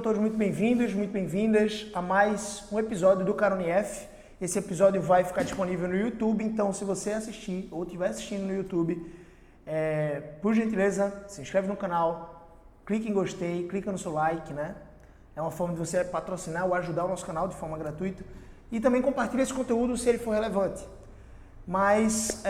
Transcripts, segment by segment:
Sejam todos muito bem-vindos, muito bem-vindas a mais um episódio do Cara Unif. Esse episódio vai ficar disponível no YouTube, então se você assistir ou estiver assistindo no YouTube, por gentileza, se inscreve no canal, clique em gostei, clica no seu like, né? É uma forma de você patrocinar ou ajudar o nosso canal de forma gratuita. E também compartilhe esse conteúdo se ele for relevante. Mas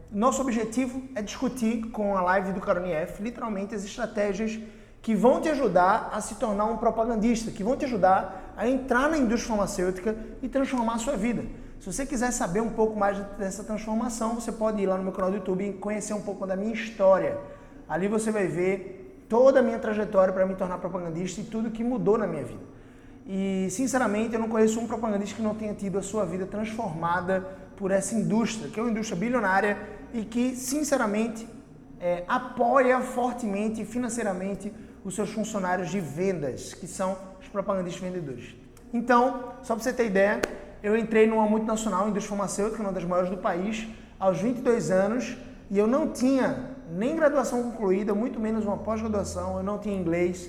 nosso objetivo é discutir com a live do Cara Unif, literalmente, as estratégias que vão te ajudar a se tornar um propagandista, que vão te ajudar a entrar na indústria farmacêutica e transformar a sua vida. Se você quiser saber um pouco mais dessa transformação, você pode ir lá no meu canal do YouTube e conhecer um pouco da minha história. Ali você vai ver toda a minha trajetória para me tornar propagandista e tudo que mudou na minha vida. E, sinceramente, eu não conheço um propagandista que não tenha tido a sua vida transformada por essa indústria, que é uma indústria bilionária e que, sinceramente, apoia fortemente financeiramente os seus funcionários de vendas, que são os propagandistas vendedores. Então, só para você ter ideia, eu entrei numa multinacional, indústria farmacêutica, uma das maiores do país, aos 22 anos, e eu não tinha nem graduação concluída, muito menos uma pós-graduação, eu não tinha inglês,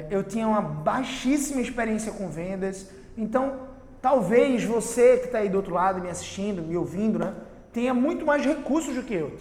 eu tinha uma baixíssima experiência com vendas. Então, talvez você que está aí do outro lado me assistindo, me ouvindo, né, tenha muito mais recursos do que eu,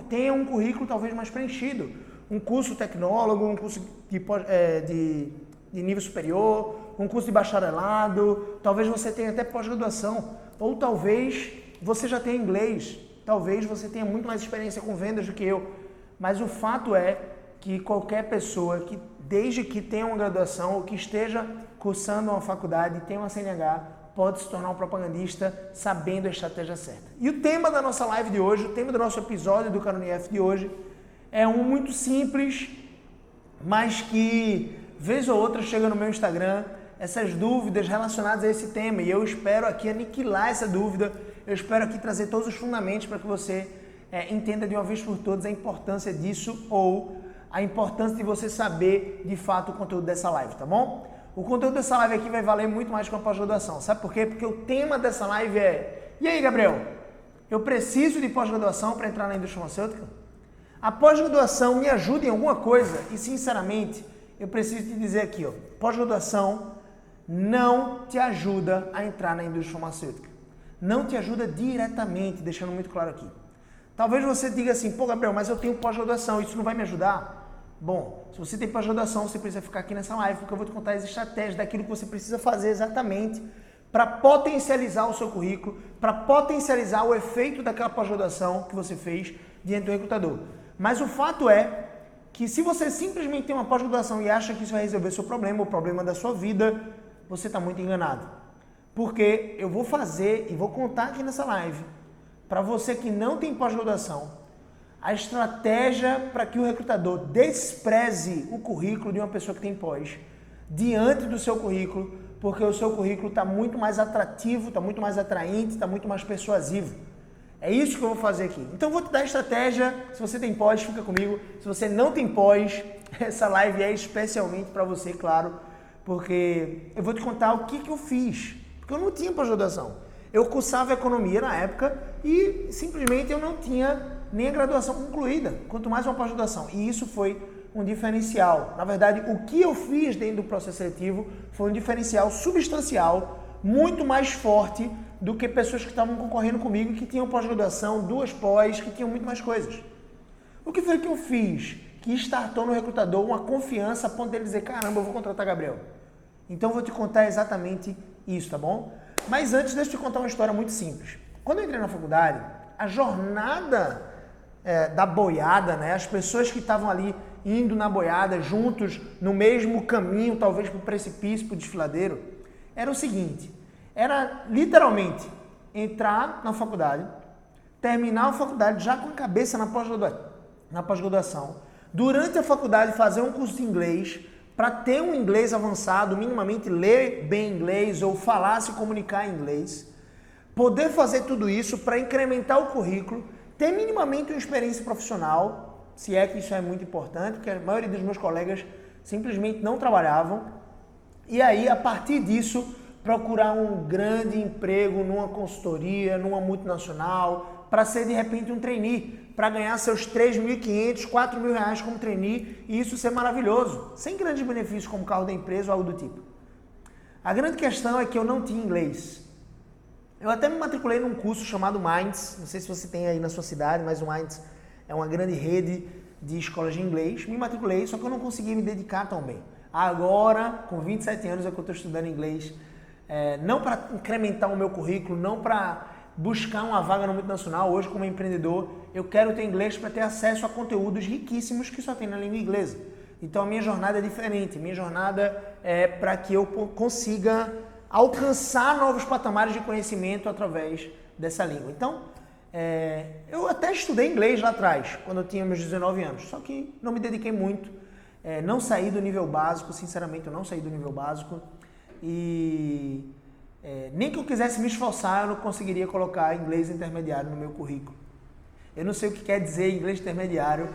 tenha um currículo talvez mais preenchido, um curso tecnólogo, um curso de nível superior, um curso de bacharelado, talvez você tenha até pós-graduação, ou talvez você já tenha inglês, talvez você tenha muito mais experiência com vendas do que eu, mas o fato é que qualquer pessoa que, desde que tenha uma graduação ou que esteja cursando uma faculdade e tenha uma CNH, pode se tornar um propagandista sabendo a estratégia certa. E o tema da nossa live de hoje, o tema do nosso episódio do Cara Unif de hoje, é um muito simples, mas que, vez ou outra, chega no meu Instagram, essas dúvidas relacionadas a esse tema, e eu espero aqui aniquilar essa dúvida, eu espero aqui trazer todos os fundamentos para que você entenda de uma vez por todas a importância disso, ou a importância de você saber, de fato, o conteúdo dessa live, tá bom? O conteúdo dessa live aqui vai valer muito mais que uma pós-graduação, sabe por quê? Porque o tema dessa live é: e aí, Gabriel, eu preciso de pós-graduação para entrar na indústria farmacêutica? A pós-graduação me ajuda em alguma coisa? E, sinceramente, eu preciso te dizer aqui, ó, pós-graduação não te ajuda a entrar na indústria farmacêutica. Não te ajuda diretamente, deixando muito claro aqui. Talvez você diga assim: pô, Gabriel, mas eu tenho pós-graduação, isso não vai me ajudar? Bom, se você tem pós-graduação, você precisa ficar aqui nessa live, porque eu vou te contar as estratégias daquilo que você precisa fazer exatamente para potencializar o seu currículo, para potencializar o efeito daquela pós-graduação que você fez diante do recrutador. Mas o fato é que, se você simplesmente tem uma pós-graduação e acha que isso vai resolver seu problema, o problema da sua vida, você está muito enganado. Porque eu vou fazer e vou contar aqui nessa live, para você que não tem pós-graduação, a estratégia para que o recrutador despreze o currículo de uma pessoa que tem pós diante do seu currículo, porque o seu currículo está muito mais atrativo, está muito mais atraente, está muito mais persuasivo. É isso que eu vou fazer aqui. Então eu vou te dar a estratégia. Se você tem pós, fica comigo. Se você não tem pós, essa live é especialmente para você, claro, porque eu vou te contar o que eu fiz. Porque eu não tinha pós-graduação. Eu cursava economia na época e simplesmente eu não tinha nem a graduação concluída, quanto mais uma pós-graduação. E isso foi um diferencial. Na verdade, o que eu fiz dentro do processo seletivo foi um diferencial substancial, muito mais forte do que pessoas que estavam concorrendo comigo, que tinham pós-graduação, 2 pós, que tinham muito mais coisas. O que foi que eu fiz que startou no recrutador uma confiança a ponto dele dizer: caramba, eu vou contratar Gabriel? Então eu vou te contar exatamente isso, tá bom? Mas antes, deixa eu te contar uma história muito simples. Quando eu entrei na faculdade, a jornada da boiada, né, as pessoas que estavam ali indo na boiada, juntos, no mesmo caminho, talvez para o precipício, para o desfiladeiro, era o seguinte: era literalmente entrar na faculdade, terminar a faculdade já com a cabeça na pós-graduação, durante a faculdade fazer um curso de inglês para ter um inglês avançado, minimamente ler bem inglês ou falar, se comunicar em inglês, poder fazer tudo isso para incrementar o currículo, ter minimamente uma experiência profissional, se é que isso é muito importante, porque a maioria dos meus colegas simplesmente não trabalhavam, e aí, a partir disso, procurar um grande emprego numa consultoria, numa multinacional, para ser de repente um trainee, para ganhar seus 3.500, 4.000 reais como trainee e isso ser maravilhoso, sem grandes benefícios como carro da empresa ou algo do tipo. A grande questão é que eu não tinha inglês. Eu até me matriculei num curso chamado Minds, não sei se você tem aí na sua cidade, mas o Minds é uma grande rede de escolas de inglês. Me matriculei, só que eu não conseguia me dedicar tão bem. Agora, com 27 anos, é que eu estou estudando inglês, não para incrementar o meu currículo, não para buscar uma vaga no multinacional. Hoje, como empreendedor, eu quero ter inglês para ter acesso a conteúdos riquíssimos que só tem na língua inglesa. Então, a minha jornada é diferente. Minha jornada é para que eu consiga alcançar novos patamares de conhecimento através dessa língua. Então, eu até estudei inglês lá atrás, quando eu tinha meus 19 anos, só que não me dediquei muito, não saí do nível básico, sinceramente eu não saí do nível básico e nem que eu quisesse me esforçar, eu não conseguiria colocar inglês intermediário no meu currículo. Eu não sei o que quer dizer inglês intermediário,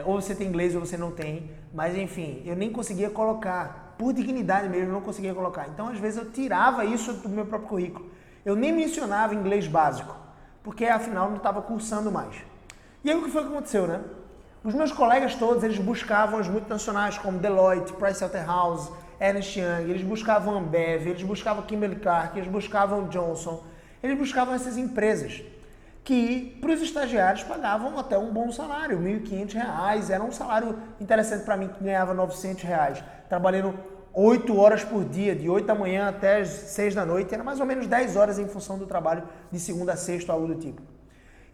ou você tem inglês ou você não tem, mas enfim, eu nem conseguia colocar. Por dignidade mesmo, eu não conseguia colocar. Então, às vezes, eu tirava isso do meu próprio currículo. Eu nem mencionava inglês básico, porque, afinal, não estava cursando mais. E aí, o que foi que aconteceu, né? Os meus colegas todos, eles buscavam as multinacionais como Deloitte, Pricewaterhouse, Ernst Young, eles buscavam Ambev, eles buscavam Kimberly-Clark, eles buscavam Johnson, eles buscavam essas empresas que, para os estagiários, pagavam até um bom salário, R$ 1.500, era um salário interessante para mim, que ganhava R$ 900, trabalhando 8 horas por dia, de 8 da manhã até as 6 da noite, era mais ou menos 10 horas em função do trabalho de segunda a sexta, algo do tipo.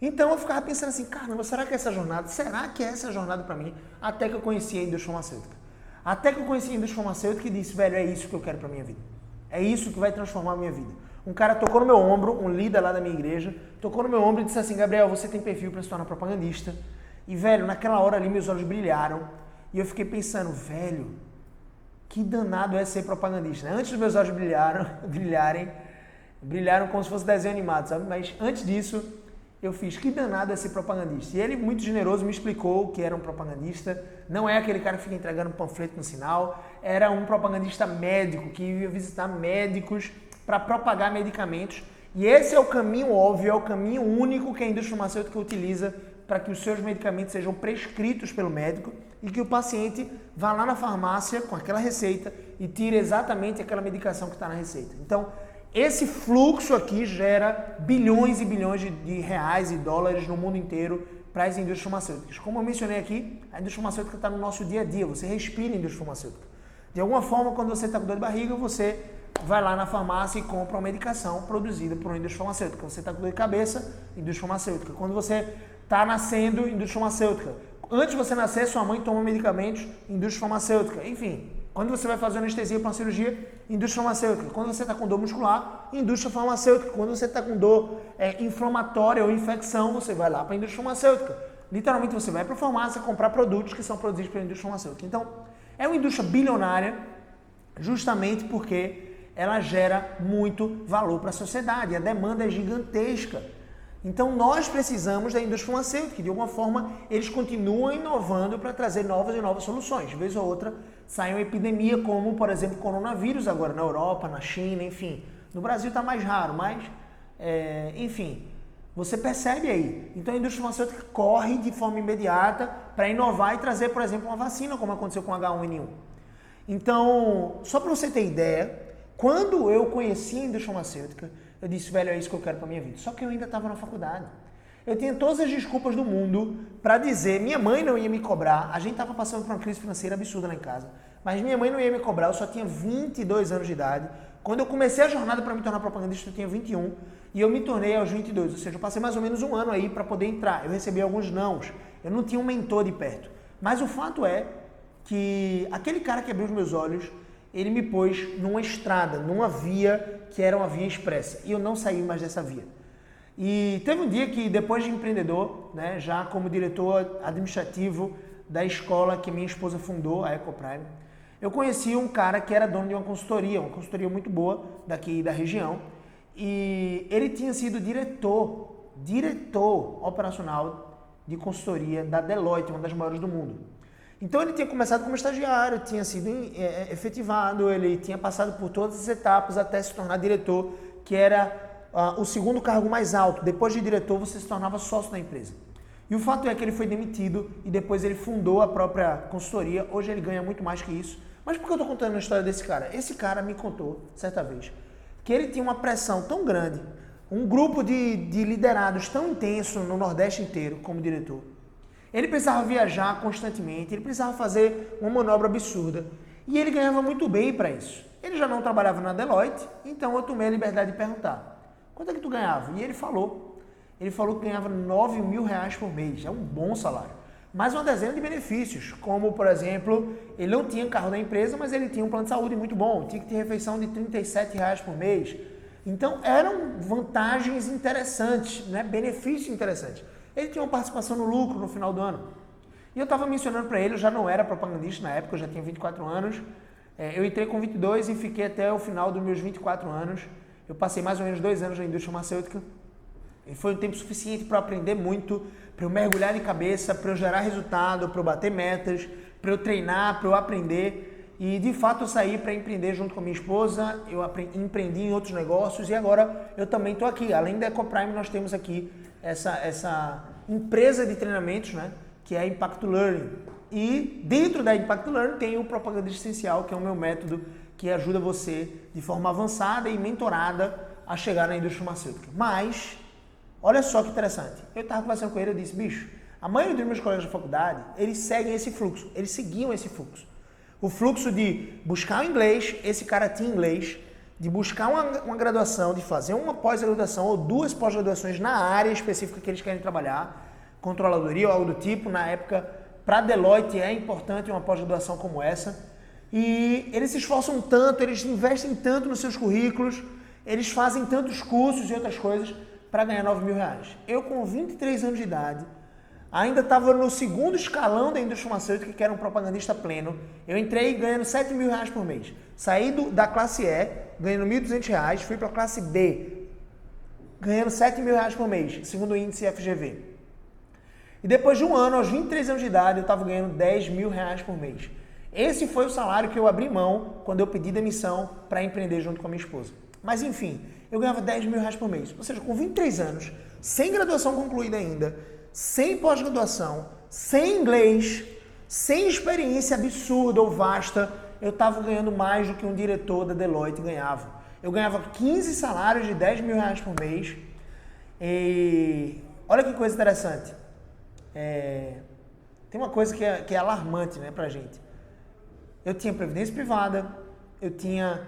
Então eu ficava pensando assim, caramba, será que é essa jornada para mim? Até que eu conheci a indústria farmacêutica. Até que eu conheci a indústria farmacêutica e disse, velho, é isso que eu quero para minha vida. É isso que vai transformar a minha vida. Um cara tocou no meu ombro, um líder lá da minha igreja, tocou no meu ombro e disse assim, Gabriel, você tem perfil para se tornar propagandista. E, velho, naquela hora ali meus olhos brilharam e eu fiquei pensando, velho, que danado é ser propagandista, né? Antes dos meus olhos brilharam como se fosse desenho animado, sabe? Mas antes disso, eu fiz, que danado é ser propagandista. E ele, muito generoso, me explicou o que era um propagandista. Não é aquele cara que fica entregando panfleto no sinal, era um propagandista médico que ia visitar médicos para propagar medicamentos. E esse é o caminho óbvio, é o caminho único que a indústria farmacêutica utiliza para que os seus medicamentos sejam prescritos pelo médico e que o paciente vá lá na farmácia com aquela receita e tire exatamente aquela medicação que está na receita. Então, esse fluxo aqui gera bilhões e bilhões de reais e dólares no mundo inteiro para as indústrias farmacêuticas. Como eu mencionei aqui, a indústria farmacêutica está no nosso dia a dia, você respira a indústria farmacêutica. De alguma forma, quando você está com dor de barriga, você vai lá na farmácia e compra uma medicação produzida por uma indústria farmacêutica. Quando você está com dor de cabeça, indústria farmacêutica. Quando você está nascendo, indústria farmacêutica. Antes de você nascer, sua mãe toma medicamentos, indústria farmacêutica. Enfim, quando você vai fazer anestesia para uma cirurgia, indústria farmacêutica. Quando você está com dor muscular, indústria farmacêutica. Quando você está com dor inflamatória ou infecção, você vai lá para a indústria farmacêutica. Literalmente, você vai para a farmácia comprar produtos que são produzidos pela indústria farmacêutica. Então, é uma indústria bilionária justamente porque ela gera muito valor para a sociedade. A demanda é gigantesca. Então, nós precisamos da indústria farmacêutica, que de alguma forma eles continuam inovando para trazer novas e novas soluções. De vez ou outra, sai uma epidemia como, por exemplo, o coronavírus agora na Europa, na China, enfim. No Brasil está mais raro, mas, enfim, você percebe aí. Então, a indústria farmacêutica corre de forma imediata para inovar e trazer, por exemplo, uma vacina, como aconteceu com H1N1. Então, só para você ter ideia, quando eu conheci a indústria farmacêutica, eu disse, velho, é isso que eu quero para minha vida. Só que eu ainda estava na faculdade. Eu tinha todas as desculpas do mundo para dizer, minha mãe não ia me cobrar, a gente estava passando por uma crise financeira absurda lá em casa, mas minha mãe não ia me cobrar, eu só tinha 22 anos de idade. Quando eu comecei a jornada para me tornar propagandista, eu tinha 21 e eu me tornei aos 22, ou seja, eu passei mais ou menos um ano aí para poder entrar. Eu recebi alguns nãos, eu não tinha um mentor de perto. Mas o fato é que aquele cara que abriu os meus olhos, ele me pôs numa estrada, numa via que era uma via expressa. E eu não saí mais dessa via. E teve um dia que, depois de empreendedor, né, já como diretor administrativo da escola que minha esposa fundou, a Ecoprime, eu conheci um cara que era dono de uma consultoria muito boa daqui da região. E ele tinha sido diretor operacional de consultoria da Deloitte, uma das maiores do mundo. Então ele tinha começado como estagiário, tinha sido efetivado, ele tinha passado por todas as etapas até se tornar diretor, que era o segundo cargo mais alto. Depois de diretor, você se tornava sócio da empresa. E o fato é que ele foi demitido e depois ele fundou a própria consultoria. Hoje ele ganha muito mais que isso. Mas por que eu estou contando a história desse cara? Esse cara me contou, certa vez, que ele tinha uma pressão tão grande, um grupo de liderados tão intenso no Nordeste inteiro como diretor. Ele precisava viajar constantemente, ele precisava fazer uma manobra absurda. E ele ganhava muito bem para isso. Ele já não trabalhava na Deloitte, então eu tomei a liberdade de perguntar: quanto é que tu ganhava? E ele falou que ganhava R$9.000 por mês. É um bom salário. Mais uma dezena de benefícios, como, por exemplo, ele não tinha carro da empresa, mas ele tinha um plano de saúde muito bom, tinha que ter refeição de R$37 por mês. Então, eram vantagens interessantes, né? Benefícios interessantes. Ele tinha uma participação no lucro no final do ano. E eu estava mencionando para ele, eu já não era propagandista na época, eu já tinha 24 anos. Eu entrei com 22 e fiquei até o final dos meus 24 anos. Eu passei mais ou menos 2 anos na indústria farmacêutica. E foi um tempo suficiente para eu aprender muito, para eu mergulhar de cabeça, para eu gerar resultado, para eu bater metas, para eu treinar, para eu aprender. E de fato eu saí para empreender junto com a minha esposa, eu empreendi em outros negócios e agora eu também estou aqui. Além da EcoPrime, nós temos aqui essa empresa de treinamentos, né, que é a Impact Learning. E dentro da Impact Learning tem o Propagandista Essencial, que é o meu método que ajuda você de forma avançada e mentorada a chegar na indústria farmacêutica. Mas olha só que interessante. Eu estava conversando com ele e eu disse: bicho, a maioria dos meus colegas da faculdade, eles seguem esse fluxo, eles seguiam esse fluxo. O fluxo de buscar o inglês, esse cara tinha inglês, de buscar uma graduação, de fazer uma pós-graduação ou 2 pós-graduações na área específica que eles querem trabalhar, controladoria ou algo do tipo. Na época, para a Deloitte é importante uma pós-graduação como essa. E eles se esforçam tanto, eles investem tanto nos seus currículos, eles fazem tantos cursos e outras coisas para ganhar R$9.000. Eu, com 23 anos de idade, ainda estava no segundo escalão da indústria farmacêutica, que era um propagandista pleno. Eu entrei ganhando R$7.000 por mês. Saí da classe E, ganhando R$1.200, fui para a classe B, ganhando R$7.000 por mês, segundo o índice FGV. E depois de um ano, aos 23 anos de idade, eu estava ganhando R$10.000 por mês. Esse foi o salário que eu abri mão quando eu pedi demissão para empreender junto com a minha esposa. Mas enfim, eu ganhava R$10.000 por mês. Ou seja, com 23 anos, sem graduação concluída ainda, sem pós-graduação, sem inglês, sem experiência absurda ou vasta, eu estava ganhando mais do que um diretor da Deloitte ganhava. Eu ganhava 15 salários de R$10.000 por mês. E olha que coisa interessante. Tem uma coisa que é alarmante, né, pra gente. Eu tinha previdência privada, eu tinha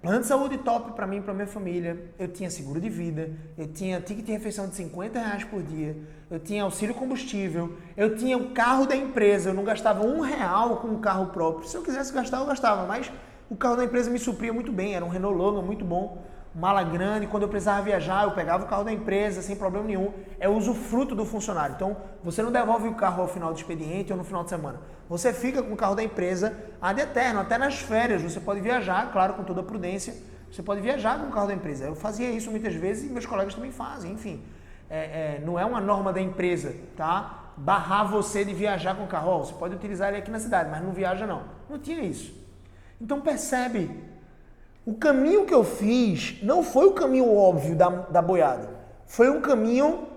plano de saúde top para mim e para minha família, eu tinha seguro de vida, eu tinha ticket de refeição de R$50 por dia, eu tinha auxílio combustível, eu tinha o carro da empresa, eu não gastava R$1 com um carro próprio. Se eu quisesse gastar, eu gastava, mas o carro da empresa me supria muito bem, era um Renault Logan muito bom, mala grande, quando eu precisava viajar, eu pegava o carro da empresa sem problema nenhum. É o usufruto do funcionário. Então, você não devolve o carro ao final do expediente ou no final de semana. Você fica com o carro da empresa ad eterno, até nas férias. Você pode viajar, claro, com toda a prudência, você pode viajar com o carro da empresa. Eu fazia isso muitas vezes e meus colegas também fazem, enfim. Não é uma norma da empresa, tá? Barrar você de viajar com o carro. Você pode utilizar ele aqui na cidade, mas não viaja não. Não tinha isso. Então, percebe. O caminho que eu fiz não foi o caminho óbvio da boiada. Foi um caminho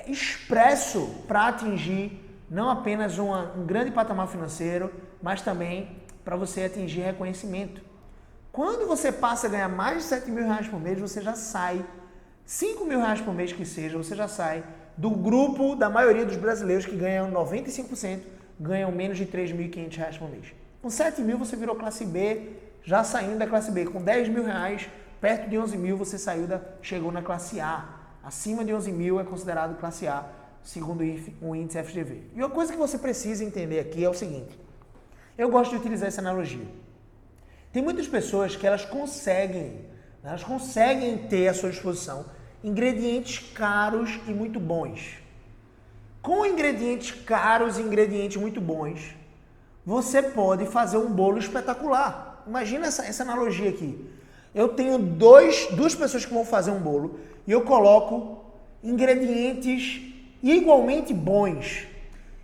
expresso para atingir não apenas um grande patamar financeiro, mas também para você atingir reconhecimento. Quando você passa a ganhar mais de R$7.000 por mês, você já sai, R$5.000 por mês que seja, você já sai do grupo da maioria dos brasileiros que ganham 95%, ganham menos de R$3.500 por mês. Com 7 mil você virou classe B, já saindo da classe B. Com R$10.000, perto de 11 mil, você chegou na classe A. Acima de 11 mil é considerado classe A, segundo o índice FGV. E uma coisa que você precisa entender aqui é o seguinte. Eu gosto de utilizar essa analogia. Tem muitas pessoas que elas conseguem ter à sua disposição ingredientes caros e muito bons. Com ingredientes caros e ingredientes muito bons, você pode fazer um bolo espetacular. Imagina essa analogia aqui. Eu tenho duas pessoas que vão fazer um bolo e eu coloco ingredientes igualmente bons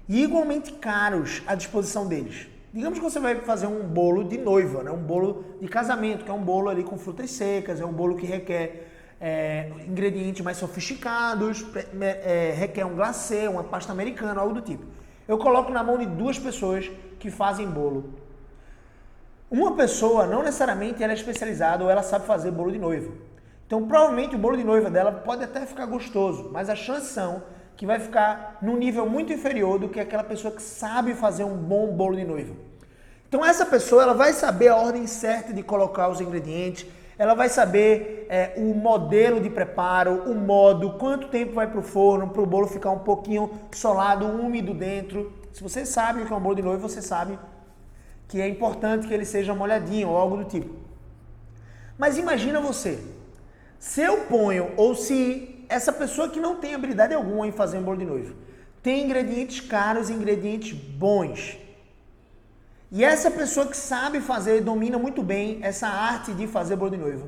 e igualmente caros à disposição deles. Digamos que você vai fazer um bolo de noiva, né? Um bolo de casamento, que é um bolo ali com frutas secas, é um bolo que requer ingredientes mais sofisticados, requer um glacê, uma pasta americana, algo do tipo. Eu coloco na mão de 2 pessoas que fazem bolo. Uma pessoa, não necessariamente ela é especializada ou ela sabe fazer bolo de noiva. Então, provavelmente o bolo de noiva dela pode até ficar gostoso, mas as chances são que vai ficar num nível muito inferior do que aquela pessoa que sabe fazer um bom bolo de noiva. Então, essa pessoa ela vai saber a ordem certa de colocar os ingredientes, ela vai saber o modelo de preparo, o modo, quanto tempo vai para o forno, para o bolo ficar um pouquinho solado, úmido dentro. Se você sabe o que é um bolo de noiva, você sabe que é importante que ele seja molhadinho ou algo do tipo. Mas imagina você, se eu ponho, ou se essa pessoa que não tem habilidade alguma em fazer um bolo de noiva, tem ingredientes caros, ingredientes bons, e essa pessoa que sabe fazer, domina muito bem essa arte de fazer bolo de noiva,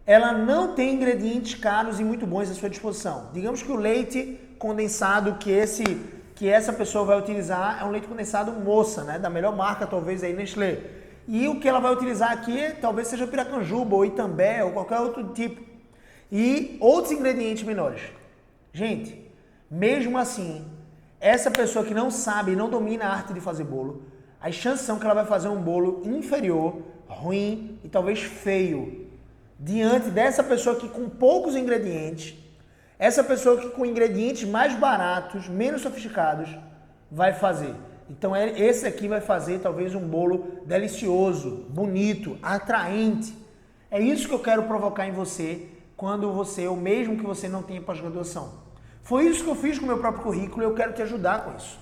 ela não tem ingredientes caros e muito bons à sua disposição. Digamos que o leite condensado que essa pessoa vai utilizar é um leite condensado moça, né? Da melhor marca, talvez, aí, Nestlé. E o que ela vai utilizar aqui talvez seja piracanjuba ou itambé ou qualquer outro tipo. E outros ingredientes menores. Gente, mesmo assim, essa pessoa que não sabe, não domina a arte de fazer bolo, as chances são que ela vai fazer um bolo inferior, ruim e talvez feio. Diante dessa pessoa que com poucos ingredientes, essa pessoa que com ingredientes mais baratos, menos sofisticados, vai fazer. Então esse aqui vai fazer talvez um bolo delicioso, bonito, atraente. É isso que eu quero provocar em você quando você, ou mesmo que você não tenha pós-graduação. Foi isso que eu fiz com o meu próprio currículo e eu quero te ajudar com isso.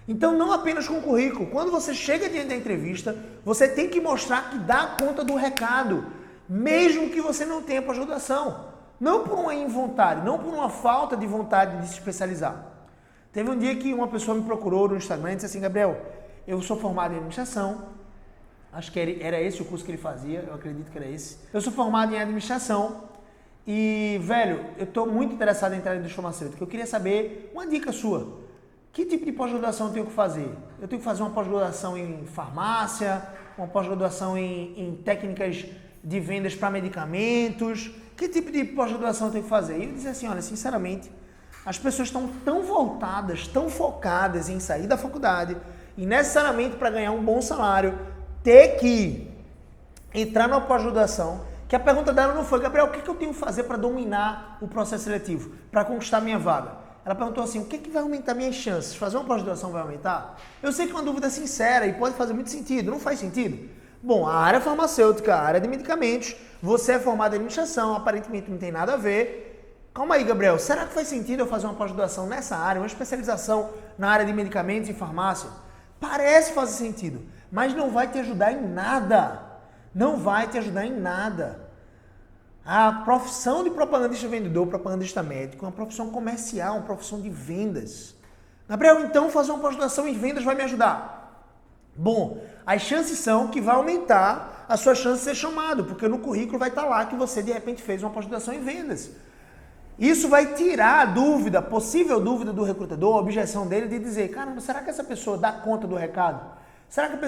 Então não apenas com o currículo, quando você chega diante da entrevista, você tem que mostrar que dá conta do recado, mesmo que você não tenha pós-graduação. Não por uma invontade, não por uma falta de vontade de se especializar. Teve um dia que uma pessoa me procurou no Instagram e disse assim: Gabriel, eu sou formado em administração, acho que era esse o curso que ele fazia, eu acredito que era esse. Eu sou formado em administração e, velho, eu estou muito interessado em entrar na indústria farmacêutica. Eu queria saber uma dica sua. Que tipo de pós-graduação eu tenho que fazer? Eu tenho que fazer uma pós-graduação em farmácia, uma pós-graduação em técnicas de vendas para medicamentos? Que tipo de pós-graduação eu tenho que fazer? E eu disse assim, olha, sinceramente, as pessoas estão tão voltadas, tão focadas em sair da faculdade e necessariamente para ganhar um bom salário, ter que entrar numa pós-graduação, que a pergunta dela não foi, Gabriel, o que eu tenho que fazer para dominar o processo seletivo, para conquistar minha vaga? Ela perguntou assim, o que vai aumentar minhas chances? Fazer uma pós-graduação vai aumentar? Eu sei que é uma dúvida sincera e pode fazer muito sentido, não faz sentido? Bom, a área farmacêutica, a área de medicamentos, você é formado em administração, aparentemente não tem nada a ver. Calma aí, Gabriel, será que faz sentido eu fazer uma pós-graduação nessa área, uma especialização na área de medicamentos e farmácia? Parece fazer sentido, mas não vai te ajudar em nada. Não vai te ajudar em nada. A profissão de propagandista vendedor, propagandista médico, é uma profissão comercial, uma profissão de vendas. Gabriel, então fazer uma pós-graduação em vendas vai me ajudar? Bom, as chances são que vai aumentar a sua chance de ser chamado, porque no currículo vai estar lá que você de repente fez uma pós-graduação em vendas. Isso vai tirar a dúvida, possível dúvida do recrutador, a objeção dele de dizer, caramba, será que essa pessoa dá conta do recado? Será que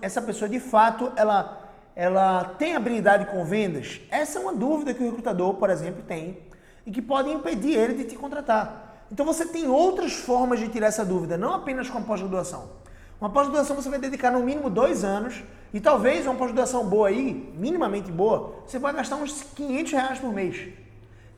essa pessoa de fato, ela tem habilidade com vendas? Essa é uma dúvida que o recrutador, por exemplo, tem e que pode impedir ele de te contratar. Então você tem outras formas de tirar essa dúvida, não apenas com a pós-graduação. Uma pós-graduação você vai dedicar no mínimo 2 anos e talvez uma pós-graduação boa aí, minimamente boa, você vai gastar uns R$500 por mês.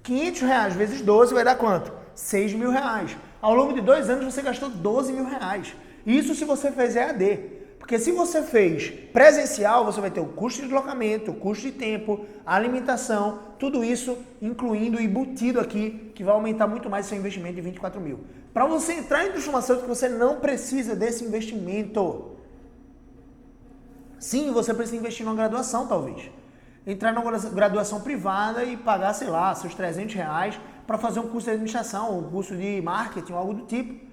R$500 vezes 12 vai dar quanto? R$6.000. Ao longo de 2 anos você gastou R$12.000. Isso se você fez EAD. Porque se você fez presencial, você vai ter o custo de deslocamento, o custo de tempo, a alimentação, tudo isso incluindo e embutido aqui, que vai aumentar muito mais seu investimento de 24 mil. Para você entrar em indústria farmacêutica, você não precisa desse investimento. Sim, você precisa investir numa graduação, talvez. Entrar numa graduação privada e pagar, sei lá, seus R$300 para fazer um curso de administração, um curso de marketing, algo do tipo.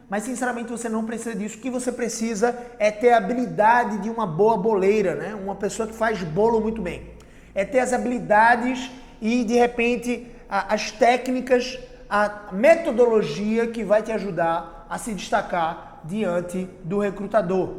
Mas, sinceramente, você não precisa disso. O que você precisa é ter a habilidade de uma boa boleira, né? Uma pessoa que faz bolo muito bem. É ter as habilidades e, de repente, as técnicas, a metodologia que vai te ajudar a se destacar diante do recrutador.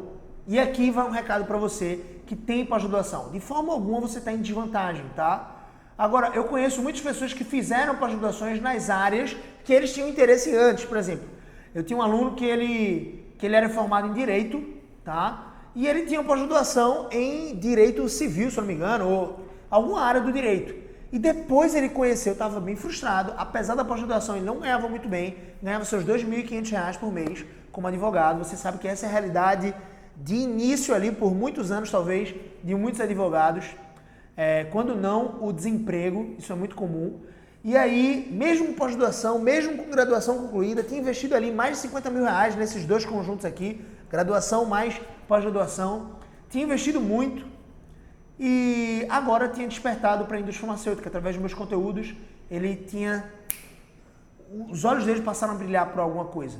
E aqui vai um recado para você que tem pós-graduação. De forma alguma você está em desvantagem, tá? Agora, eu conheço muitas pessoas que fizeram pós-graduações nas áreas que eles tinham interesse antes. Por exemplo, eu tinha um aluno que ele era formado em Direito, tá? E ele tinha pós-graduação em Direito Civil, se eu não me engano, ou alguma área do Direito. E depois ele conheceu, estava bem frustrado, apesar da pós-graduação ele não ganhava muito bem, ganhava seus R$ 2.500 por mês como advogado. Você sabe que essa é a realidade de início ali, por muitos anos talvez, de muitos advogados. Quando não, o desemprego, isso é muito comum. E aí, mesmo com pós-graduação, mesmo com graduação concluída, tinha investido ali mais de R$ 50 mil nesses dois conjuntos aqui, graduação mais pós-graduação, tinha investido muito e agora tinha despertado para a indústria farmacêutica através dos meus conteúdos. Os olhos dele passaram a brilhar por alguma coisa.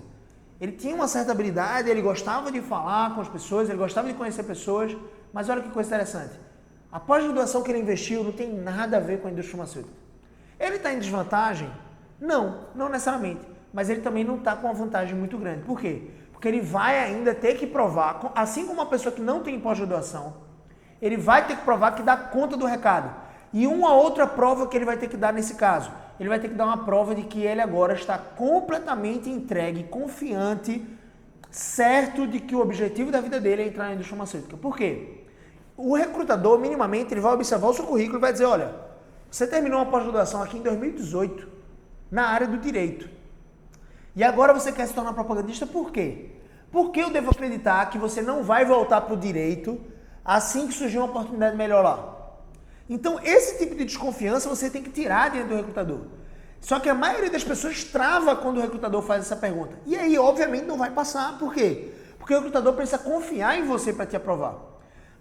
Ele tinha uma certa habilidade, ele gostava de falar com as pessoas, ele gostava de conhecer pessoas, mas olha que coisa interessante. A pós-graduação que ele investiu não tem nada a ver com a indústria farmacêutica. Ele está em desvantagem? Não necessariamente. Mas ele também não está com uma vantagem muito grande. Por quê? Porque ele vai ainda ter que provar, assim como uma pessoa que não tem pós-graduação, ele vai ter que provar que dá conta do recado. E uma outra prova que ele vai ter que dar nesse caso, ele vai ter que dar uma prova de que ele agora está completamente entregue, confiante, certo de que o objetivo da vida dele é entrar na indústria farmacêutica. Por quê? O recrutador, minimamente, ele vai observar o seu currículo e vai dizer, olha, você terminou uma pós-graduação aqui em 2018, na área do direito. E agora você quer se tornar propagandista por quê? Porque eu devo acreditar que você não vai voltar para o direito assim que surgir uma oportunidade melhor lá. Então, esse tipo de desconfiança você tem que tirar dentro do recrutador. Só que a maioria das pessoas trava quando o recrutador faz essa pergunta. E aí, obviamente, não vai passar. Por quê? Porque o recrutador precisa confiar em você para te aprovar.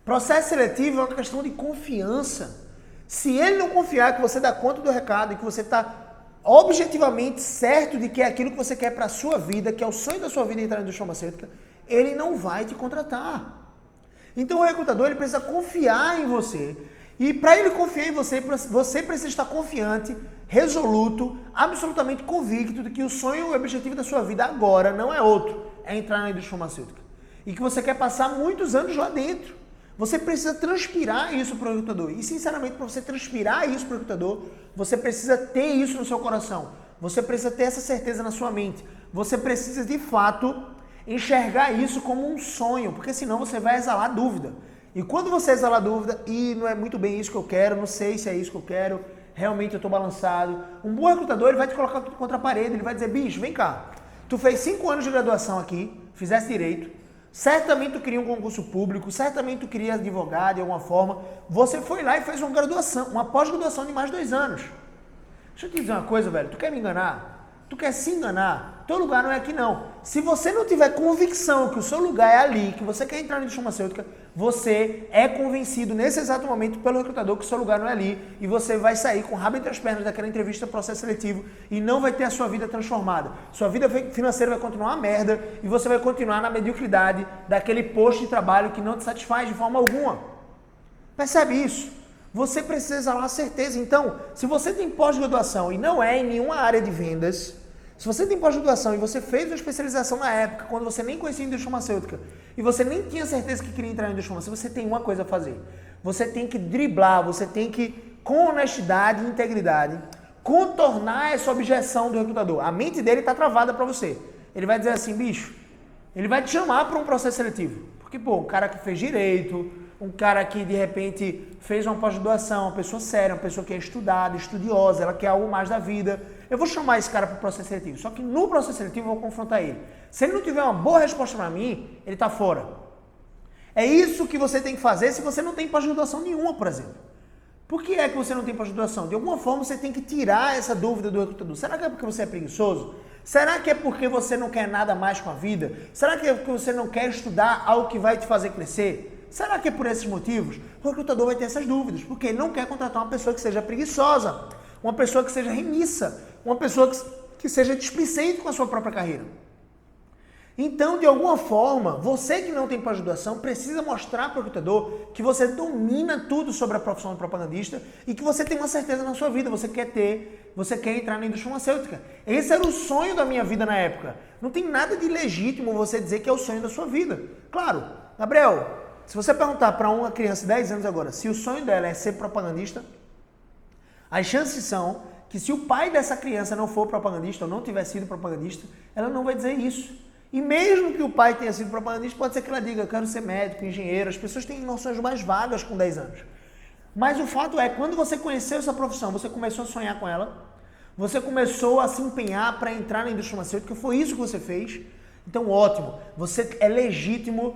Processo seletivo é uma questão de confiança. Se ele não confiar que você dá conta do recado e que você está objetivamente certo de que é aquilo que você quer para a sua vida, que é o sonho da sua vida entrar na indústria farmacêutica, ele não vai te contratar. Então o recrutador ele precisa confiar em você. E para ele confiar em você, você precisa estar confiante, resoluto, absolutamente convicto de que o sonho e o objetivo da sua vida agora não é outro, é entrar na indústria farmacêutica. E que você quer passar muitos anos lá dentro. Você precisa transpirar isso para o recrutador. E, sinceramente, para você transpirar isso para o recrutador, você precisa ter isso no seu coração. Você precisa ter essa certeza na sua mente. Você precisa, de fato, enxergar isso como um sonho, porque senão você vai exalar dúvida. E quando você exalar dúvida, e não é muito bem isso que eu quero, não sei se é isso que eu quero, realmente eu estou balançado, um bom recrutador ele vai te colocar contra a parede, ele vai dizer, bicho, vem cá, tu fez 5 anos de graduação aqui, fizesse direito, certamente tu queria um concurso público, certamente tu queria advogado de alguma forma. Você foi lá e fez uma graduação, uma pós-graduação de mais de 2 anos. Deixa eu te dizer uma coisa, velho. Tu quer me enganar? Tu quer se enganar? Teu lugar não é aqui, não. Se você não tiver convicção que o seu lugar é ali, que você quer entrar na indústria farmacêutica, você é convencido nesse exato momento pelo recrutador que o seu lugar não é ali e você vai sair com o rabo entre as pernas daquela entrevista, processo seletivo e não vai ter a sua vida transformada. Sua vida financeira vai continuar uma merda e você vai continuar na mediocridade daquele posto de trabalho que não te satisfaz de forma alguma. Percebe isso? Você precisa exalar certeza. Então, se você tem pós-graduação e não é em nenhuma área de vendas, se você tem pós-graduação e você fez uma especialização na época, quando você nem conhecia a indústria farmacêutica, e você nem tinha certeza que queria entrar na indústria farmacêutica, você tem uma coisa a fazer. Você tem que driblar, você tem que, com honestidade e integridade, contornar essa objeção do recrutador. A mente dele está travada para você. Ele vai dizer assim, bicho, ele vai te chamar para um processo seletivo. Porque, pô, um cara que fez direito, um cara que de repente fez uma pós-graduação, uma pessoa séria, uma pessoa que é estudada, estudiosa, ela quer algo mais da vida. Eu vou chamar esse cara para o processo seletivo, só que no processo seletivo eu vou confrontar ele. Se ele não tiver uma boa resposta para mim, ele está fora. É isso que você tem que fazer se você não tem pós-graduação nenhuma, por exemplo. Por que é que você não tem pós-graduação? De alguma forma você tem que tirar essa dúvida do recrutador. Será que é porque você é preguiçoso? Será que é porque você não quer nada mais com a vida? Será que é porque você não quer estudar algo que vai te fazer crescer? Será que é por esses motivos? O recrutador vai ter essas dúvidas, porque ele não quer contratar uma pessoa que seja preguiçosa, uma pessoa que seja remissa, uma pessoa que seja displicente com a sua própria carreira. Então, de alguma forma, você que não tem pós-graduação precisa mostrar para o recrutador que você domina tudo sobre a profissão de propagandista e que você tem uma certeza na sua vida, você quer entrar na indústria farmacêutica. Esse era o sonho da minha vida na época. Não tem nada de legítimo você dizer que é o sonho da sua vida. Claro, Gabriel, se você perguntar para uma criança de 10 anos agora se o sonho dela é ser propagandista, As chances são que se o pai dessa criança não for propagandista ou não tiver sido propagandista, ela não vai dizer isso. E mesmo que o pai tenha sido propagandista, pode ser que ela diga, eu quero ser médico, engenheiro. As pessoas têm noções mais vagas com 10 anos. Mas o fato é, quando você conheceu essa profissão, você começou a sonhar com ela, você começou a se empenhar para entrar na indústria farmacêutica, foi isso que você fez. Então, ótimo, é legítimo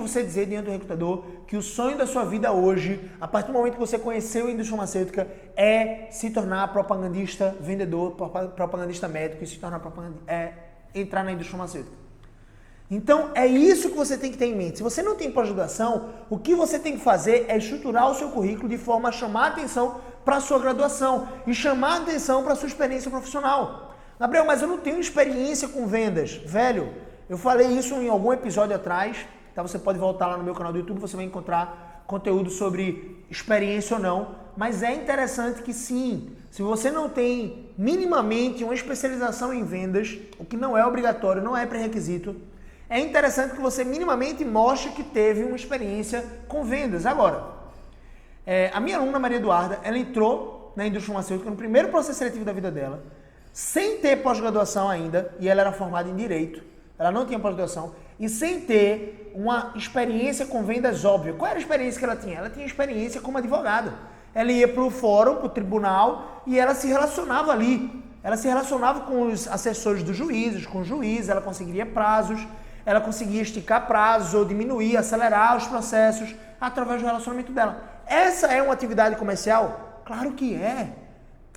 você dizer diante do recrutador que o sonho da sua vida hoje, a partir do momento que você conheceu a indústria farmacêutica, é se tornar propagandista vendedor, propagandista médico e se tornar entrar na indústria farmacêutica. Então, é isso que você tem que ter em mente. Se você não tem pós-graduação, o que você tem que fazer é estruturar o seu currículo de forma a chamar a atenção para a sua graduação e chamar a atenção para a sua experiência profissional. Gabriel, mas eu não tenho experiência com vendas. Velho, eu falei isso em algum episódio atrás, tá? Você pode voltar lá no meu canal do YouTube, você vai encontrar conteúdo sobre experiência ou não. Mas é interessante que sim, se você não tem minimamente uma especialização em vendas, o que não é obrigatório, não é pré-requisito, é interessante que você minimamente mostre que teve uma experiência com vendas. Agora, a minha aluna Maria Eduarda, ela entrou na indústria farmacêutica no primeiro processo seletivo da vida dela, sem ter pós-graduação ainda, e ela era formada em Direito, ela não tinha pós-graduação, e sem ter uma experiência com vendas óbvia. Qual era a experiência que ela tinha? Ela tinha experiência como advogada. Ela ia para o fórum, para o tribunal, e ela se relacionava ali. Ela se relacionava com os assessores dos juízes, com o juiz, ela conseguiria prazos, ela conseguia esticar prazos ou diminuir, acelerar os processos através do relacionamento dela. Essa é uma atividade comercial? Claro que é.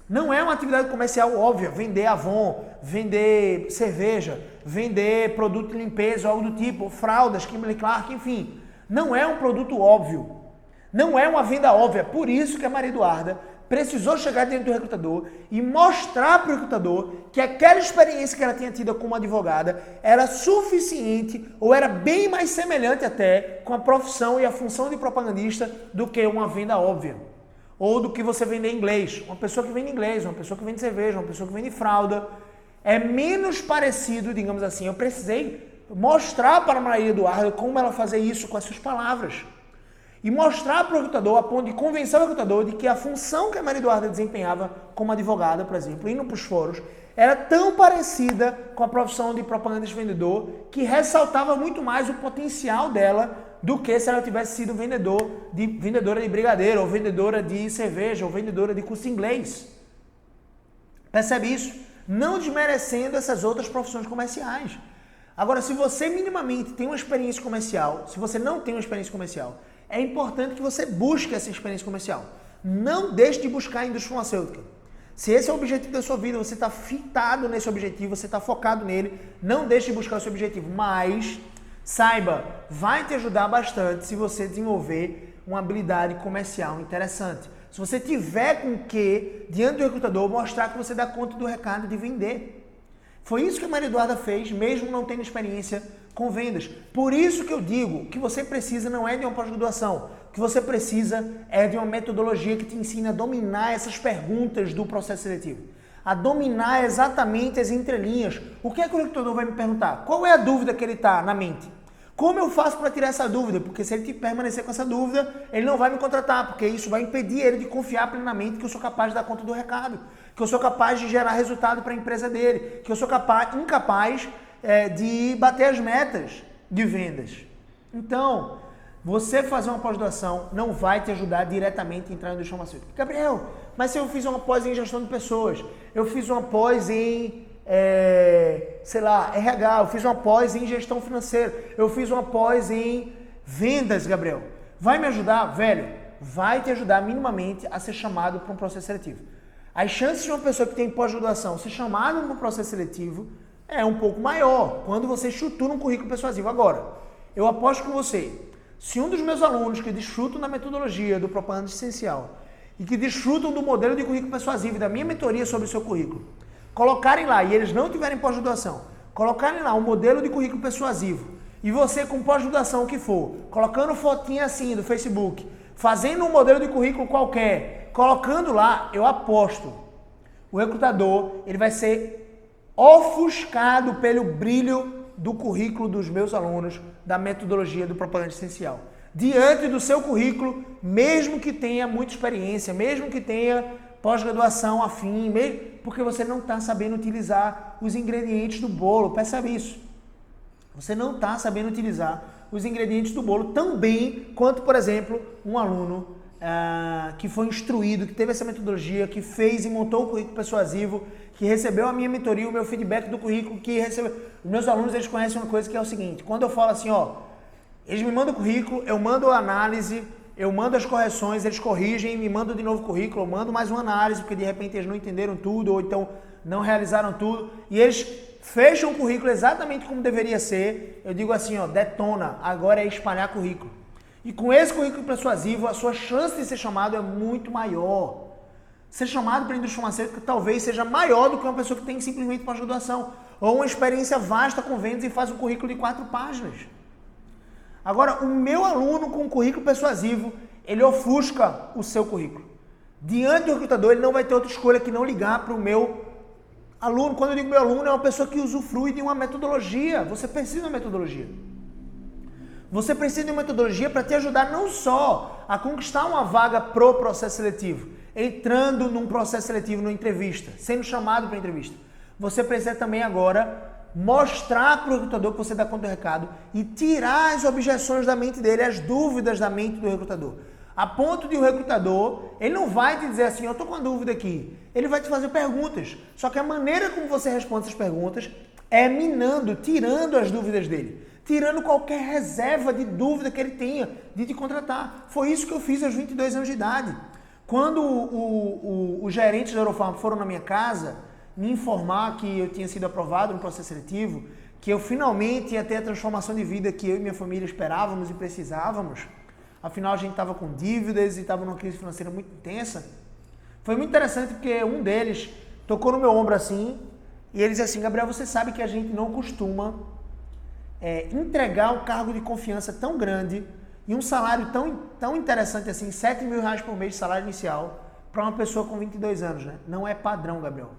Não é uma atividade comercial óbvia, vender Avon, vender cerveja, vender produto de limpeza, algo do tipo, fraldas, Kimberly Clark, enfim. Não é um produto óbvio. Não é uma venda óbvia. Por isso que a Maria Eduarda precisou chegar diante do recrutador e mostrar para o recrutador que aquela experiência que ela tinha tido como advogada era suficiente ou era bem mais semelhante até com a profissão e a função de propagandista do que uma venda óbvia. Ou do que você vender inglês. Uma pessoa que vende inglês, uma pessoa que vende cerveja, uma pessoa que vende fralda. É menos parecido, digamos assim. Eu precisei mostrar para a Maria Eduarda como ela fazia isso com as suas palavras. E mostrar para o recrutador, a ponto de convencer o recrutador de que a função que a Maria Eduarda desempenhava como advogada, por exemplo, indo para os fóruns, era tão parecida com a profissão de propagandista vendedor que ressaltava muito mais o potencial dela do que se ela tivesse sido vendedora de brigadeiro, ou vendedora de cerveja, ou vendedora de curso de inglês. Percebe isso? Não desmerecendo essas outras profissões comerciais. Agora, se você minimamente tem uma experiência comercial, se você não tem uma experiência comercial, é importante que você busque essa experiência comercial. Não deixe de buscar a indústria farmacêutica. Se esse é o objetivo da sua vida, você está fitado nesse objetivo, você está focado nele, não deixe de buscar o seu objetivo. Mas, saiba, vai te ajudar bastante se você desenvolver uma habilidade comercial interessante. Se você tiver com que, diante do recrutador, mostrar que você dá conta do recado de vender. Foi isso que a Maria Eduarda fez, mesmo não tendo experiência com vendas. Por isso que eu digo que você precisa não é de uma pós-graduação, o que você precisa é de uma metodologia que te ensina a dominar essas perguntas do processo seletivo. A dominar exatamente as entrelinhas. O que é que o recrutador vai me perguntar? Qual é a dúvida que ele está na mente? Como eu faço para tirar essa dúvida? Porque se ele permanecer com essa dúvida, ele não vai me contratar, porque isso vai impedir ele de confiar plenamente que eu sou capaz de dar conta do recado, que eu sou capaz de gerar resultado para a empresa dele, que eu sou incapaz de bater as metas de vendas. Então, você fazer uma pós-graduação não vai te ajudar diretamente a entrar na indústria farmacêutica. Gabriel, mas se eu fiz uma pós em gestão de pessoas, eu fiz uma pós em RH, eu fiz uma pós em gestão financeira, eu fiz uma pós em vendas, Gabriel. Vai me ajudar? Velho, vai te ajudar minimamente a ser chamado para um processo seletivo. As chances de uma pessoa que tem pós-graduação ser chamada para um processo seletivo é um pouco maior quando você estrutura um currículo persuasivo. Agora, eu aposto com você, se um dos meus alunos que desfrutam da metodologia do Propaganda Essencial e que desfrutam do modelo de currículo persuasivo e da minha mentoria sobre o seu currículo, colocarem lá, e eles não tiverem pós-graduação, colocarem lá um modelo de currículo persuasivo, e você com pós-graduação que for, colocando fotinha assim do Facebook, fazendo um modelo de currículo qualquer, colocando lá, eu aposto, o recrutador, ele vai ser ofuscado pelo brilho do currículo dos meus alunos, da metodologia do Propaganda Essencial. Diante do seu currículo, mesmo que tenha muita experiência, mesmo que tenha pós-graduação afim, porque você não está sabendo utilizar os ingredientes do bolo. Percebe isso? Você não está sabendo utilizar os ingredientes do bolo tão bem quanto, por exemplo, um aluno que foi instruído, que teve essa metodologia, que fez e montou o currículo persuasivo, que recebeu a minha mentoria, o meu feedback do currículo, que recebeu... Os meus alunos, eles conhecem uma coisa que é o seguinte: quando eu falo assim, eles me mandam o currículo, eu mando a análise, eu mando as correções, eles corrigem, me mandam de novo o currículo, eu mando mais uma análise, porque de repente eles não entenderam tudo, ou então não realizaram tudo, e eles fecham o currículo exatamente como deveria ser. Eu digo assim, detona, agora é espalhar currículo. E com esse currículo persuasivo, a sua chance de ser chamado é muito maior. Ser chamado para a indústria farmacêutica talvez seja maior do que uma pessoa que tem simplesmente pós-graduação, ou uma experiência vasta com vendas e faz um currículo de 4 páginas. Agora, o meu aluno com um currículo persuasivo, ele ofusca o seu currículo. Diante do recrutador, ele não vai ter outra escolha que não ligar para o meu aluno. Quando eu digo meu aluno, é uma pessoa que usufrui de uma metodologia. Você precisa de uma metodologia. Você precisa de uma metodologia para te ajudar não só a conquistar uma vaga pro processo seletivo, entrando num processo seletivo, numa entrevista, sendo chamado para entrevista. Você precisa também agora mostrar para o recrutador que você dá conta do recado e tirar as objeções da mente dele, as dúvidas da mente do recrutador. A ponto de o recrutador, ele não vai te dizer assim, eu estou com uma dúvida aqui. Ele vai te fazer perguntas. Só que a maneira como você responde essas perguntas é minando, tirando as dúvidas dele. Tirando qualquer reserva de dúvida que ele tenha de te contratar. Foi isso que eu fiz aos 22 anos de idade. Quando os gerentes da Eurofarm foram na minha casa me informar que eu tinha sido aprovado no processo seletivo, que eu finalmente ia ter a transformação de vida que eu e minha família esperávamos e precisávamos, afinal a gente estava com dívidas e estava numa crise financeira muito intensa, foi muito interessante porque um deles tocou no meu ombro assim, e ele disse assim, Gabriel, você sabe que a gente não costuma entregar um cargo de confiança tão grande e um salário tão interessante assim, R$7.000 por mês de salário inicial, para uma pessoa com 22 anos, né? Não é padrão, Gabriel.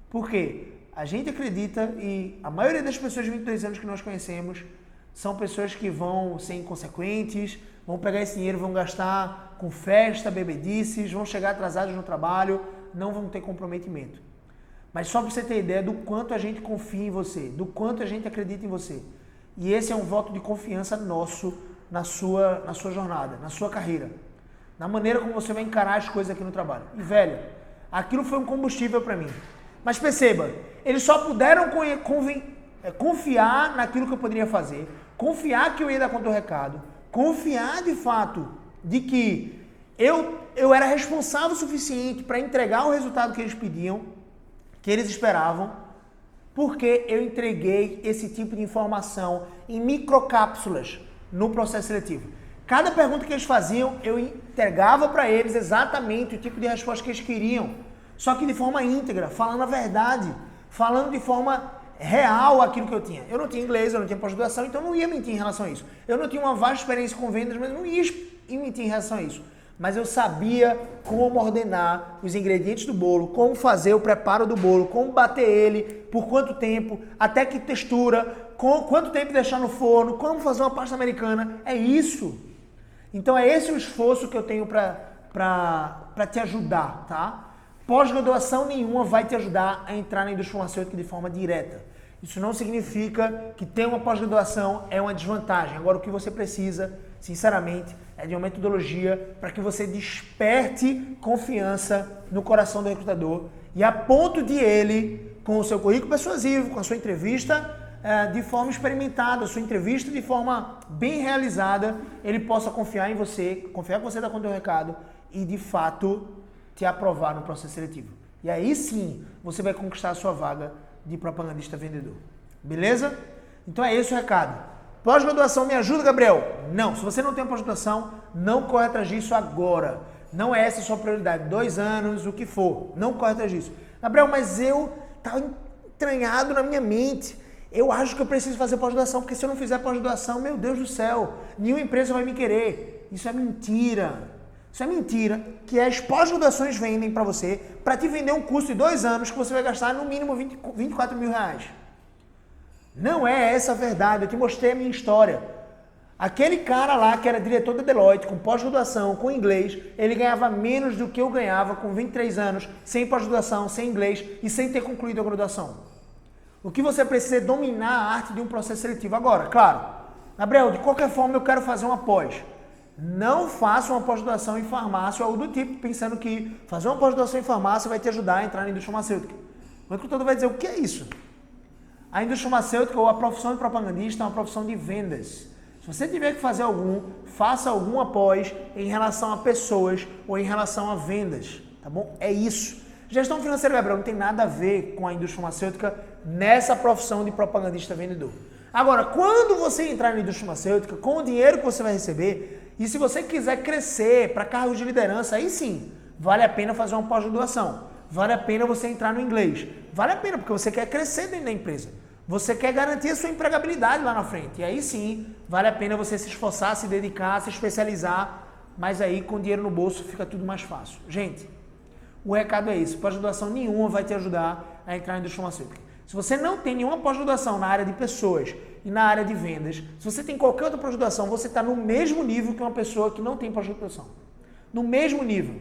Por quê? A gente acredita, e a maioria das pessoas de 22 anos que nós conhecemos são pessoas que vão ser inconsequentes, vão pegar esse dinheiro, vão gastar com festa, bebedices, vão chegar atrasados no trabalho, não vão ter comprometimento. Mas só para você ter ideia do quanto a gente confia em você, do quanto a gente acredita em você. E esse é um voto de confiança nosso na sua jornada, na sua carreira, na maneira como você vai encarar as coisas aqui no trabalho. E, velho, aquilo foi um combustível para mim. Mas perceba, eles só puderam confiar naquilo que eu poderia fazer, confiar que eu ia dar conta do recado, confiar de fato de que eu era responsável o suficiente para entregar o resultado que eles pediam, que eles esperavam, porque eu entreguei esse tipo de informação em microcápsulas no processo seletivo. Cada pergunta que eles faziam, eu entregava para eles exatamente o tipo de resposta que eles queriam. Só que de forma íntegra, falando a verdade, falando de forma real aquilo que eu tinha. Eu não tinha inglês, eu não tinha pós-graduação, então eu não ia mentir em relação a isso. Eu não tinha uma vasta experiência com vendas, mas eu não ia mentir em relação a isso. Mas eu sabia como ordenar os ingredientes do bolo, como fazer o preparo do bolo, como bater ele, por quanto tempo, até que textura, quanto tempo deixar no forno, como fazer uma pasta americana. É isso. Então é esse o esforço que eu tenho para te ajudar, tá? Pós-graduação nenhuma vai te ajudar a entrar na indústria farmacêutica de forma direta. Isso não significa que ter uma pós-graduação é uma desvantagem. Agora, o que você precisa, sinceramente, é de uma metodologia para que você desperte confiança no coração do recrutador e a ponto de ele, com o seu currículo persuasivo, com a sua entrevista de forma experimentada, a sua entrevista de forma bem realizada, ele possa confiar em você, confiar que você dá conta do recado e, de fato, te aprovar no processo seletivo. E aí sim, você vai conquistar a sua vaga de propagandista vendedor. Beleza? Então é esse o recado. Pós-graduação me ajuda, Gabriel? Não. Se você não tem pós-graduação, não corre atrás disso agora. Não é essa a sua prioridade. 2 anos, o que for. Não corre atrás disso. Gabriel, mas eu estava entranhado na minha mente. Eu acho que eu preciso fazer pós-graduação, porque se eu não fizer pós-graduação, meu Deus do céu, nenhuma empresa vai me querer. Isso é mentira. Isso é mentira, que as pós-graduações vendem para você, para te vender um curso de 2 anos que você vai gastar no mínimo R$24.000. Não é essa a verdade, eu te mostrei a minha história. Aquele cara lá que era diretor da Deloitte, com pós-graduação, com inglês, ele ganhava menos do que eu ganhava com 23 anos, sem pós-graduação, sem inglês e sem ter concluído a graduação. O que você precisa é dominar a arte de um processo seletivo. Agora, claro, Gabriel, de qualquer forma eu quero fazer uma pós. Não faça uma pós-graduação em farmácia ou algo do tipo, pensando que fazer uma pós-graduação em farmácia vai te ajudar a entrar na indústria farmacêutica. O recrutador vai dizer, o que é isso? A indústria farmacêutica ou a profissão de propagandista é uma profissão de vendas. Se você tiver que fazer faça algum após em relação a pessoas ou em relação a vendas, tá bom? É isso. Gestão financeira, Gabriel, não tem nada a ver com a indústria farmacêutica nessa profissão de propagandista vendedor. Agora, quando você entrar na indústria farmacêutica, com o dinheiro que você vai receber, e se você quiser crescer para cargos de liderança, aí sim, vale a pena fazer uma pós-graduação. Vale a pena você entrar no inglês. Vale a pena porque você quer crescer dentro da empresa. Você quer garantir a sua empregabilidade lá na frente. E aí sim, vale a pena você se esforçar, se dedicar, se especializar, mas aí com dinheiro no bolso fica tudo mais fácil. Gente, o recado é esse. Pós-graduação nenhuma vai te ajudar a entrar na indústria farmacêutica. Se você não tem nenhuma pós-graduação na área de pessoas e na área de vendas, se você tem qualquer outra pós-graduação, você está no mesmo nível que uma pessoa que não tem pós-graduação. No mesmo nível.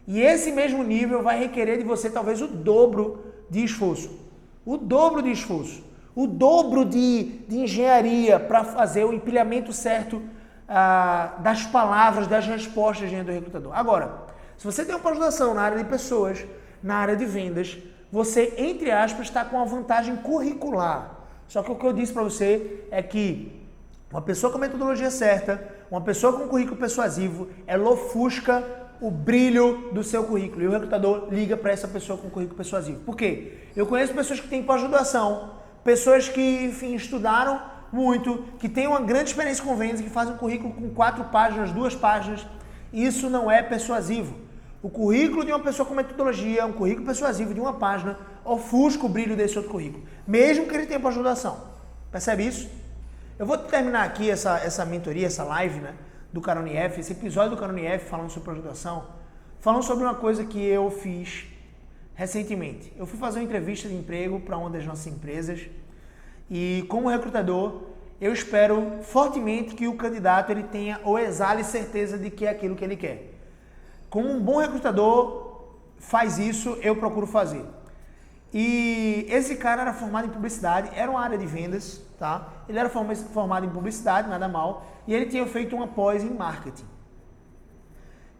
E esse mesmo nível vai requerer de você talvez o dobro de esforço. O dobro de esforço. O dobro de engenharia para fazer o empilhamento certo das palavras, das respostas diante do recrutador. Agora, se você tem uma pós-graduação na área de pessoas, na área de vendas, você, entre aspas, está com uma vantagem curricular. Só que o que eu disse para você é que uma pessoa com a metodologia certa, uma pessoa com currículo persuasivo, ela ofusca o brilho do seu currículo. E o recrutador liga para essa pessoa com currículo persuasivo. Por quê? Eu conheço pessoas que têm pós-graduação, pessoas que, enfim, estudaram muito, que têm uma grande experiência com vendas, que fazem um currículo com 4 páginas, 2 páginas. Isso não é persuasivo. O currículo de uma pessoa com metodologia, um currículo persuasivo de uma página, ofusca o brilho desse outro currículo, mesmo que ele tenha pós-graduação. Percebe isso? Eu vou terminar aqui essa mentoria, essa live, né, do Carone F, esse episódio do Carone F falando sobre pós-graduação, falando sobre uma coisa que eu fiz recentemente. Eu fui fazer uma entrevista de emprego para uma das nossas empresas e, como recrutador, eu espero fortemente que o candidato ele tenha ou exale certeza de que é aquilo que ele quer. Como um bom recrutador faz isso, eu procuro fazer. E esse cara era formado em publicidade, era uma área de vendas, tá? Ele era formado em publicidade, nada mal, e ele tinha feito uma pós em marketing.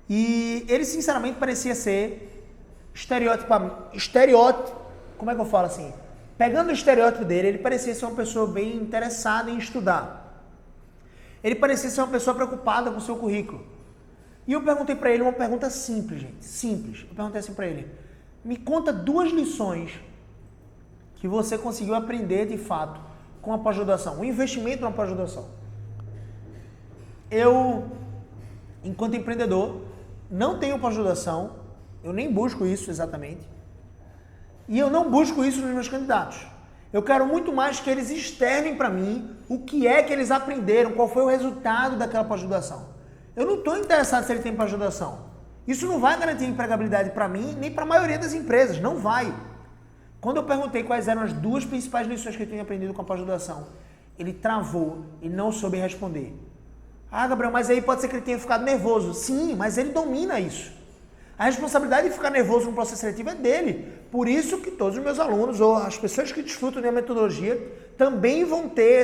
E ele, sinceramente, parecia ser como é que eu falo assim? Pegando o estereótipo dele, ele parecia ser uma pessoa bem interessada em estudar. Ele parecia ser uma pessoa preocupada com o seu currículo. E eu perguntei para ele uma pergunta simples, gente. Simples. Eu perguntei assim para ele. Me conta 2 lições que você conseguiu aprender de fato com a pós-graduação. O investimento na pós-graduação. Eu, enquanto empreendedor, não tenho pós-graduação. Eu nem busco isso exatamente. E eu não busco isso nos meus candidatos. Eu quero muito mais que eles externem para mim o que é que eles aprenderam, qual foi o resultado daquela pós-graduação. Eu não estou interessado se ele tem pós-graduação. Isso não vai garantir empregabilidade para mim, nem para a maioria das empresas. Não vai. Quando eu perguntei quais eram as 2 principais lições que ele tinha aprendido com a pós-graduação, ele travou e não soube responder. Ah, Gabriel, mas aí pode ser que ele tenha ficado nervoso. Sim, mas ele domina isso. A responsabilidade de ficar nervoso no processo seletivo é dele. Por isso que todos os meus alunos ou as pessoas que desfrutam da minha metodologia também vão ter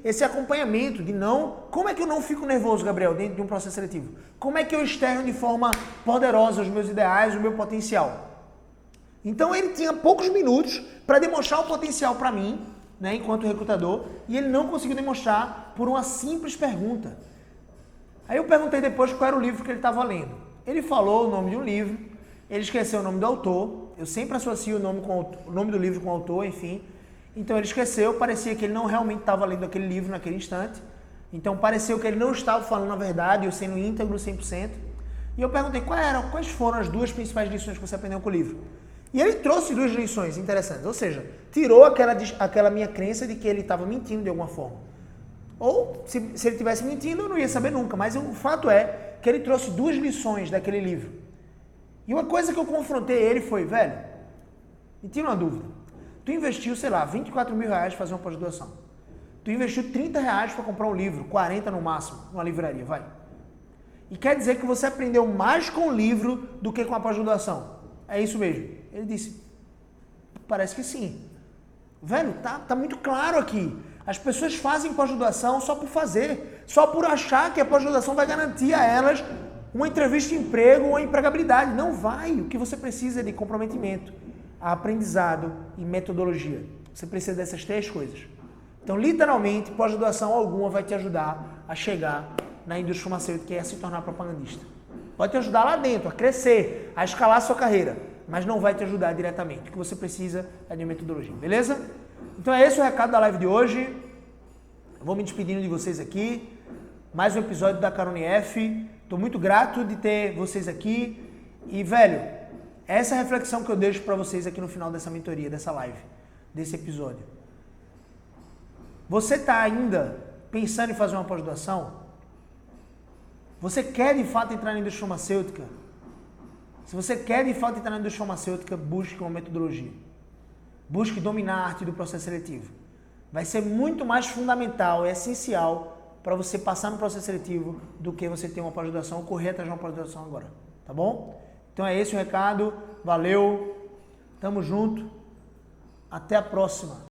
esse acompanhamento de não... Como é que eu não fico nervoso, Gabriel, dentro de um processo seletivo? Como é que eu externo de forma poderosa os meus ideais, o meu potencial? Então ele tinha poucos minutos para demonstrar o potencial para mim, né, enquanto recrutador, e ele não conseguiu demonstrar por uma simples pergunta. Aí eu perguntei depois qual era o livro que ele estava lendo. Ele falou o nome de um livro, ele esqueceu o nome do autor, eu sempre associo o nome do livro com o autor, enfim. Então ele esqueceu, parecia que ele não realmente estava lendo aquele livro naquele instante. Então pareceu que ele não estava falando a verdade, eu sendo íntegro 100%. E eu perguntei quais foram as 2 principais lições que você aprendeu com o livro. E ele trouxe 2 lições interessantes, ou seja, tirou aquela minha crença de que ele estava mentindo de alguma forma. Ou, se ele estivesse mentindo, eu não ia saber nunca. Mas o fato é que ele trouxe 2 lições daquele livro. E uma coisa que eu confrontei ele foi, velho, me tira uma dúvida. Tu investiu, sei lá, 24 mil reais para fazer uma pós-graduação. Tu investiu R$ 30 para comprar um livro, 40 no máximo, numa livraria, vai. E quer dizer que você aprendeu mais com o livro do que com a pós-graduação. É isso mesmo. Ele disse, parece que sim. Velho, tá muito claro aqui. As pessoas fazem pós-graduação só por fazer, só por achar que a pós-graduação vai garantir a elas uma entrevista de emprego ou empregabilidade. Não vai. O que você precisa é de comprometimento, aprendizado e metodologia. Você precisa dessas 3 coisas. Então, literalmente, pós-graduação alguma vai te ajudar a chegar na indústria farmacêutica e a se tornar propagandista. Pode te ajudar lá dentro, a crescer, a escalar a sua carreira, mas não vai te ajudar diretamente. O que você precisa é de metodologia, beleza? Então é esse o recado da live de hoje. Eu vou me despedindo de vocês aqui. Mais um episódio da Carone F. Estou muito grato de ter vocês aqui. E, velho, essa é a reflexão que eu deixo para vocês aqui no final dessa mentoria, dessa live, desse episódio. Você está ainda pensando em fazer uma pós-graduação? Você quer de fato entrar na indústria farmacêutica? Se você quer de fato entrar na indústria farmacêutica, busque uma metodologia. Busque dominar a arte do processo seletivo. Vai ser muito mais fundamental e essencial para você passar no processo seletivo do que você ter uma pós-graduação ou correr atrás de uma pós-graduação agora. Tá bom? Então é esse o recado. Valeu. Tamo junto. Até a próxima.